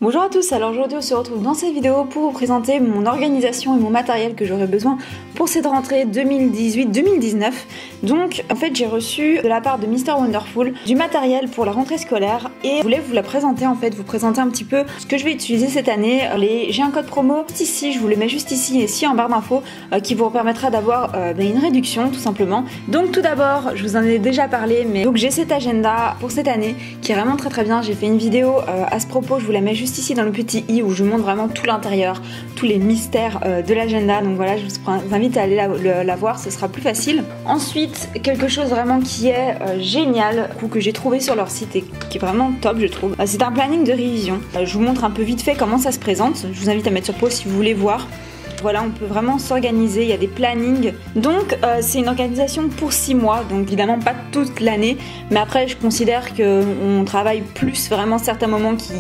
Bonjour à tous, alors aujourd'hui on se retrouve dans cette vidéo pour vous présenter mon organisation et mon matériel que j'aurai besoin pour cette rentrée 2018-2019. Donc en fait j'ai reçu de la part de Mr Wonderful du matériel pour la rentrée scolaire et je voulais vous la présenter vous présenter un petit peu ce que je vais utiliser cette année. J'ai un code promo juste ici, je vous le mets juste ici et ici en barre d'infos qui vous permettra d'avoir une réduction tout simplement. Donc tout d'abord, je vous en ai déjà parlé, mais donc j'ai cet agenda pour cette année qui est vraiment très bien. J'ai fait une vidéo à ce propos, je vous la mets juste ici dans le petit i où je vous montre vraiment tout l'intérieur, tous les mystères de l'agenda. Donc voilà, je vous invite à aller la voir, ce sera plus facile. Ensuite, quelque chose vraiment qui est génial, que j'ai trouvé sur leur site et qui est vraiment top je trouve. C'est un planning de révision. Je vous montre un peu vite fait comment ça se présente. Je vous invite à mettre sur pause si vous voulez voir. Voilà, on peut vraiment s'organiser, il y a des plannings. Donc c'est une organisation pour 6 mois, donc évidemment pas toute l'année, mais après je considère qu'on travaille plus vraiment certains moments qui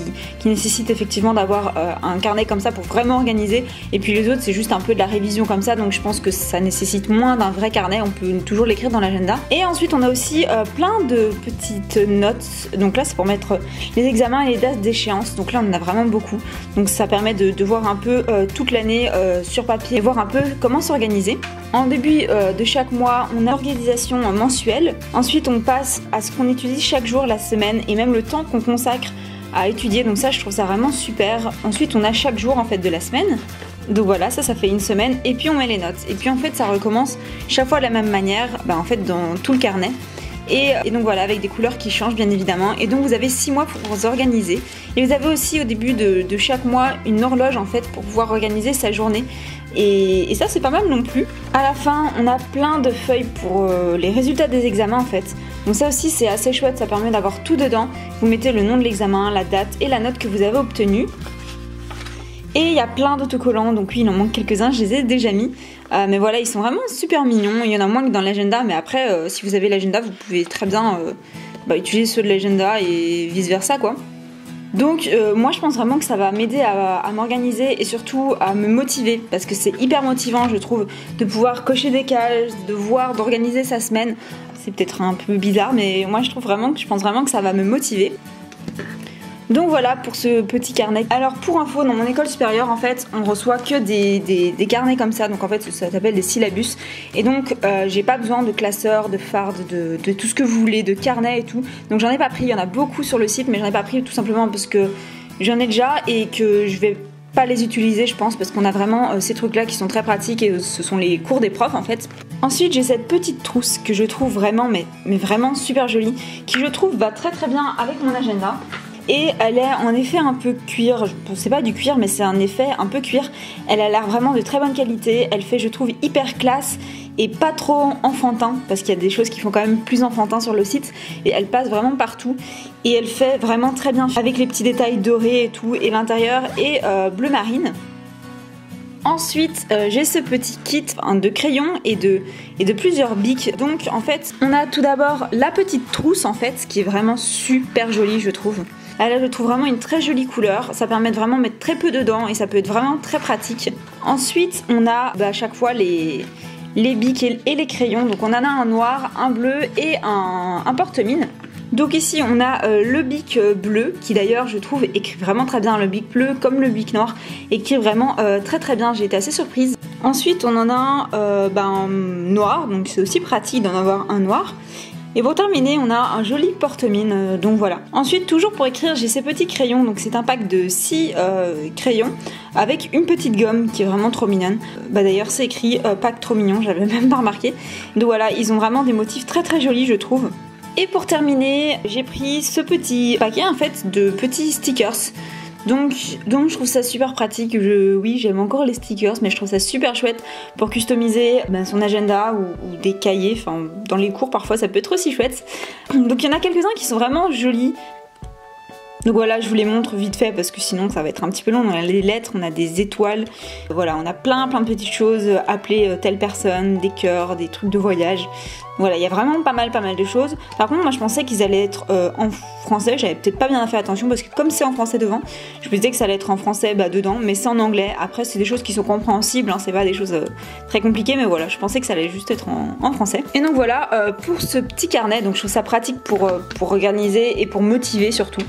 nécessitent effectivement d'avoir un carnet comme ça pour vraiment organiser, et puis les autres c'est juste un peu de la révision comme ça, donc je pense que ça nécessite moins d'un vrai carnet, on peut toujours l'écrire dans l'agenda. Et ensuite on a aussi plein de petites notes, donc là c'est pour mettre les examens et les dates d'échéance, donc là on en a vraiment beaucoup, donc ça permet de voir un peu toute l'année sur papier et voir un peu comment s'organiser. En début de chaque mois, on a l'organisation mensuelle. Ensuite, on passe à ce qu'on utilise chaque jour, la semaine, et même le temps qu'on consacre à étudier. Donc ça, je trouve ça vraiment super. Ensuite, on a chaque jour en fait de la semaine. Donc voilà, ça fait une semaine. Et puis on met les notes. Et puis en fait, ça recommence chaque fois de la même manière, en fait dans tout le carnet. Et donc voilà, avec des couleurs qui changent bien évidemment. Et donc vous avez 6 mois pour vous organiser. Et vous avez aussi au début de chaque mois une horloge en fait pour pouvoir organiser sa journée. Et ça c'est pas mal non plus. À la fin, on a plein de feuilles pour les résultats des examens en fait. Donc ça aussi c'est assez chouette, ça permet d'avoir tout dedans. Vous mettez le nom de l'examen, la date et la note que vous avez obtenue. Et il y a plein d'autocollants, donc oui il en manque quelques-uns, je les ai déjà mis. Mais voilà, ils sont vraiment super mignons, il y en a moins que dans l'agenda, mais après si vous avez l'agenda vous pouvez très bien utiliser ceux de l'agenda et vice versa quoi. Donc moi je pense vraiment que ça va m'aider à m'organiser et surtout à me motiver, parce que c'est hyper motivant je trouve de pouvoir cocher des cases, d'organiser sa semaine. C'est peut-être un peu bizarre mais moi je pense vraiment que ça va me motiver. Donc voilà pour ce petit carnet. Alors pour info, dans mon école supérieure en fait on reçoit que des carnets comme ça, donc en fait ça s'appelle des syllabus, et donc j'ai pas besoin de classeurs, de fardes, de tout ce que vous voulez, de carnets et tout, donc j'en ai pas pris. Il y en a beaucoup sur le site mais j'en ai pas pris tout simplement parce que j'en ai déjà et que je vais pas les utiliser je pense, parce qu'on a vraiment ces trucs là qui sont très pratiques et ce sont les cours des profs en fait. Ensuite j'ai cette petite trousse que je trouve vraiment mais vraiment super jolie, qui je trouve va très bien avec mon agenda. Et elle est en effet un peu cuir, c'est pas du cuir mais c'est un effet un peu cuir. Elle a l'air vraiment de très bonne qualité, elle fait je trouve hyper classe et pas trop enfantin, parce qu'il y a des choses qui font quand même plus enfantin sur le site, et elle passe vraiment partout et elle fait vraiment très bien avec les petits détails dorés et tout, et l'intérieur est bleu marine. Ensuite, j'ai ce petit kit de crayons et de plusieurs bics. Donc en fait, on a tout d'abord la petite trousse en fait, qui est vraiment super jolie je trouve. Là, je trouve vraiment une très jolie couleur, ça permet de vraiment mettre très peu dedans et ça peut être vraiment très pratique. Ensuite, on a à chaque fois les bics et les crayons. Donc on en a un noir, un bleu et un porte-mine. Donc ici on a le bic bleu qui d'ailleurs je trouve écrit vraiment très bien, le bic bleu comme le bic noir écrit vraiment très bien, j'ai été assez surprise. Ensuite on en a un noir, donc c'est aussi pratique d'en avoir un noir. Et pour terminer, on a un joli porte-mine, donc voilà. Ensuite, toujours pour écrire, j'ai ces petits crayons, donc c'est un pack de 6 crayons avec une petite gomme qui est vraiment trop mignonne. D'ailleurs, c'est écrit pack trop mignon, j'avais même pas remarqué. Donc voilà, ils ont vraiment des motifs très jolis, je trouve. Et pour terminer, j'ai pris ce petit paquet en fait de petits stickers. Donc je trouve ça super pratique. Oui, j'aime encore les stickers, mais je trouve ça super chouette pour customiser son agenda ou des cahiers. Enfin, dans les cours, parfois, ça peut être aussi chouette. Donc il y en a quelques-uns qui sont vraiment jolis. Donc voilà, je vous les montre vite fait parce que sinon ça va être un petit peu long. On a les lettres, on a des étoiles, voilà, on a plein de petites choses, appeler telle personne, des cœurs, des trucs de voyage. Voilà, il y a vraiment pas mal de choses. Par contre, moi je pensais qu'ils allaient être en français, j'avais peut-être pas bien fait attention parce que comme c'est en français devant, je me disais que ça allait être en français dedans, mais c'est en anglais. Après, c'est des choses qui sont compréhensibles, hein, c'est pas des choses très compliquées, mais voilà, je pensais que ça allait juste être en français. Et donc voilà, pour ce petit carnet, donc je trouve ça pratique pour organiser et pour motiver surtout.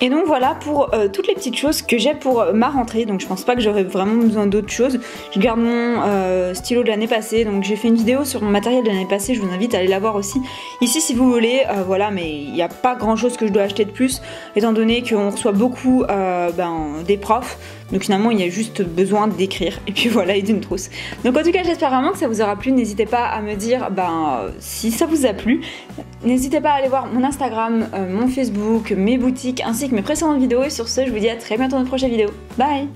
Et donc voilà pour toutes les petites choses que j'ai pour ma rentrée, donc je pense pas que j'aurai vraiment besoin d'autres choses. Je garde mon stylo de l'année passée, donc j'ai fait une vidéo sur mon matériel de l'année passée, je vous invite à aller la voir aussi ici si vous voulez, voilà, mais il n'y a pas grand chose que je dois acheter de plus, étant donné qu'on reçoit beaucoup des profs, donc finalement il y a juste besoin d'écrire, et puis voilà, et d'une trousse. Donc en tout cas j'espère vraiment que ça vous aura plu, n'hésitez pas à me dire si ça vous a plu, n'hésitez pas à aller voir mon Instagram, mon Facebook, mes boutiques, ainsi que mes précédentes vidéos, et sur ce je vous dis à très bientôt dans une prochaine vidéo. Bye!